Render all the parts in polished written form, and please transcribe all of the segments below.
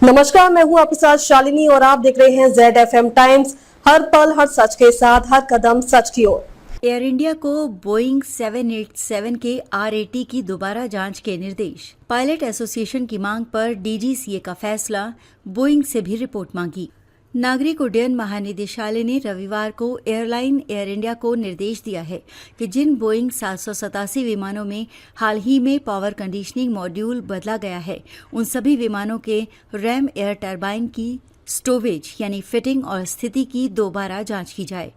नमस्कार, मैं हूं आपके साथ शालिनी और आप देख रहे हैं ZFM टाइम्स। हर पल हर सच के साथ, हर कदम सच की ओर। एयर इंडिया को बोइंग 787 के R80 की दोबारा जांच के निर्देश। पायलट एसोसिएशन की मांग पर DGCA का फैसला, बोइंग से भी रिपोर्ट मांगी। नागरिक उड्डयन महानिदेशालय ने रविवार को एयरलाइन एयर इंडिया को निर्देश दिया है कि जिन बोइंग 787 विमानों में हाल ही में पावर कंडीशनिंग मॉड्यूल बदला गया है, उन सभी विमानों के रैम एयर टरबाइन की स्टोवेज यानी फिटिंग और स्थिति की दोबारा जांच की जाए।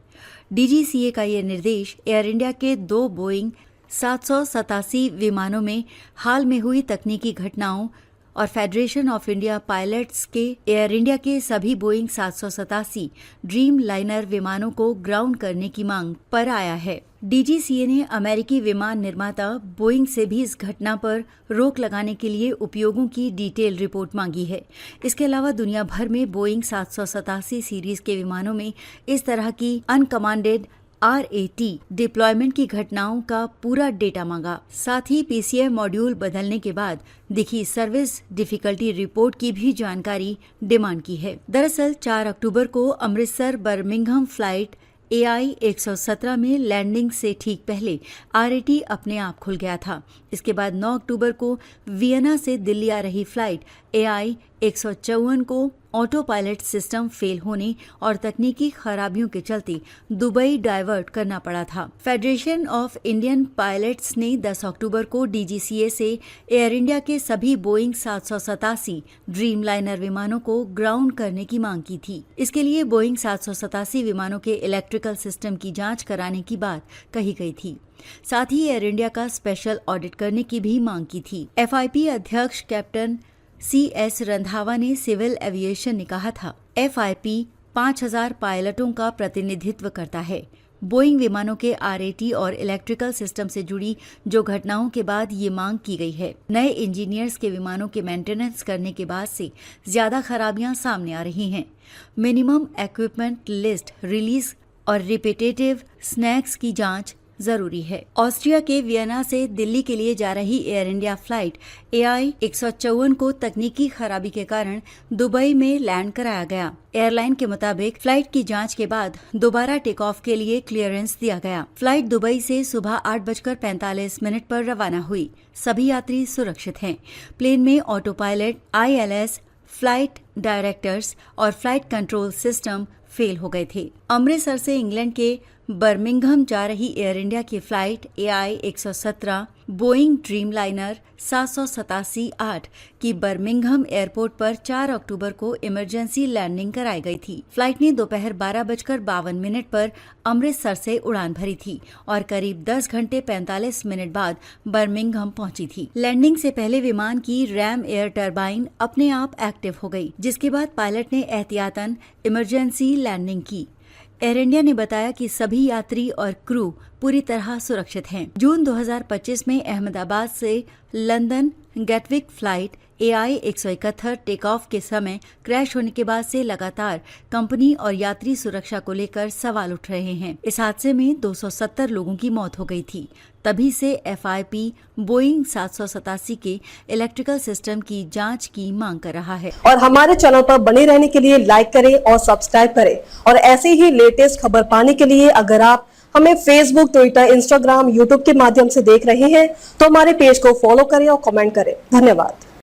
DGCA का ये निर्देश एयर इंडिया के 2 बोइंग 787 विमानों में हाल में हुई तकनीकी घटनाओं और फेडरेशन ऑफ इंडिया पायलट्स के एयर इंडिया के सभी बोइंग 787 ड्रीम लाइनर विमानों को ग्राउंड करने की मांग पर आया है। DGCA ने अमेरिकी विमान निर्माता बोइंग से भी इस घटना पर रोक लगाने के लिए उपयोगों की डिटेल रिपोर्ट मांगी है। इसके अलावा दुनिया भर में बोइंग 787 सीरीज के विमानों में इस तरह की अनकमांडेड R80 डिप्लॉयमेंट की घटनाओं का पूरा डेटा मांगा। साथ ही PCM मॉड्यूल बदलने के बाद दिखी सर्विस डिफिकल्टी रिपोर्ट की भी जानकारी डिमांड की है। दरअसल 4 अक्टूबर को अमृतसर बर्मिंघम फ्लाइट AI 117 में लैंडिंग से ठीक पहले R80 अपने आप खुल गया था। इसके बाद 9 अक्टूबर को वियना से दिल्ली आ रही फ्लाइट AI 154 को ऑटो पायलट सिस्टम फेल होने और तकनीकी खराबियों के चलते दुबई डाइवर्ट करना पड़ा था। फेडरेशन ऑफ इंडियन पायलट्स ने 10 अक्टूबर को DGCA से एयर इंडिया के सभी बोइंग 787 ड्रीम लाइनर विमानों को ग्राउंड करने की मांग की थी। इसके लिए बोइंग 787 विमानों के इलेक्ट्रिकल सिस्टम की जांच कराने की बात कही गई थी। साथ ही एयर इंडिया का स्पेशल ऑडिट करने की भी मांग की थी। FIP अध्यक्ष कैप्टन CS रंधावा ने सिविल एविएशन ने कहा था, FIP 5000 पायलटों का प्रतिनिधित्व करता है। बोइंग विमानों के R80 और इलेक्ट्रिकल सिस्टम से जुड़ी जो घटनाओं के बाद ये मांग की गई है। नए इंजीनियर्स के विमानों के मेंटेनेंस करने के बाद से ज्यादा खराबियां सामने आ रही हैं। मिनिमम इक्विपमेंट लिस्ट रिलीज और रिपीटेटिव स्नैक्स की जांच जरूरी है। ऑस्ट्रिया के वियना से दिल्ली के लिए जा रही एयर इंडिया फ्लाइट AI 154 को तकनीकी खराबी के कारण दुबई में लैंड कराया गया। एयरलाइन के मुताबिक फ्लाइट की जांच के बाद दोबारा टेक ऑफ के लिए क्लियरेंस दिया गया। फ्लाइट दुबई से सुबह 8:45 पर रवाना हुई। सभी यात्री सुरक्षित हैं। प्लेन में auto pilot, ILS, flight directors और फ्लाइट कंट्रोल सिस्टम फेल हो गए थे। अमृतसर से इंग्लैंड के बर्मिंघम जा रही एयर इंडिया की flight AI 117 Boeing dream liner 787-8 की बर्मिंघम एयरपोर्ट पर 4 अक्टूबर को इमरजेंसी लैंडिंग कराई गई थी। फ्लाइट ने दोपहर 12:52 पर अमृतसर से उड़ान भरी थी और करीब 10 घंटे 45 मिनट बाद बर्मिंघम पहुंची थी। लैंडिंग से पहले विमान की रैम एयर टरबाइन अपने आप एक्टिव हो गई, जिसके बाद पायलट ने एहतियातन इमरजेंसी लैंडिंग की। एयर इंडिया ने बताया कि सभी यात्री और क्रू पूरी तरह सुरक्षित हैं। जून 2025 में अहमदाबाद से London Gatwick flight AI 171 take off के समय क्रैश होने के बाद से लगातार कंपनी और यात्री सुरक्षा को लेकर सवाल उठ रहे हैं। इस हादसे में 270 लोगों की मौत हो गई थी। तभी से FIP बोइंग 787 के इलेक्ट्रिकल सिस्टम की जांच की मांग कर रहा है। और हमारे चैनल पर बने रहने के लिए लाइक करें और सब्सक्राइब करें। और ऐसे ही लेटेस्ट खबर पाने के लिए अगर आप हमें Facebook, Twitter, Instagram, YouTube के माध्यम से देख रहे हैं तो हमारे पेज को फॉलो करें और कमेंट करें। धन्यवाद।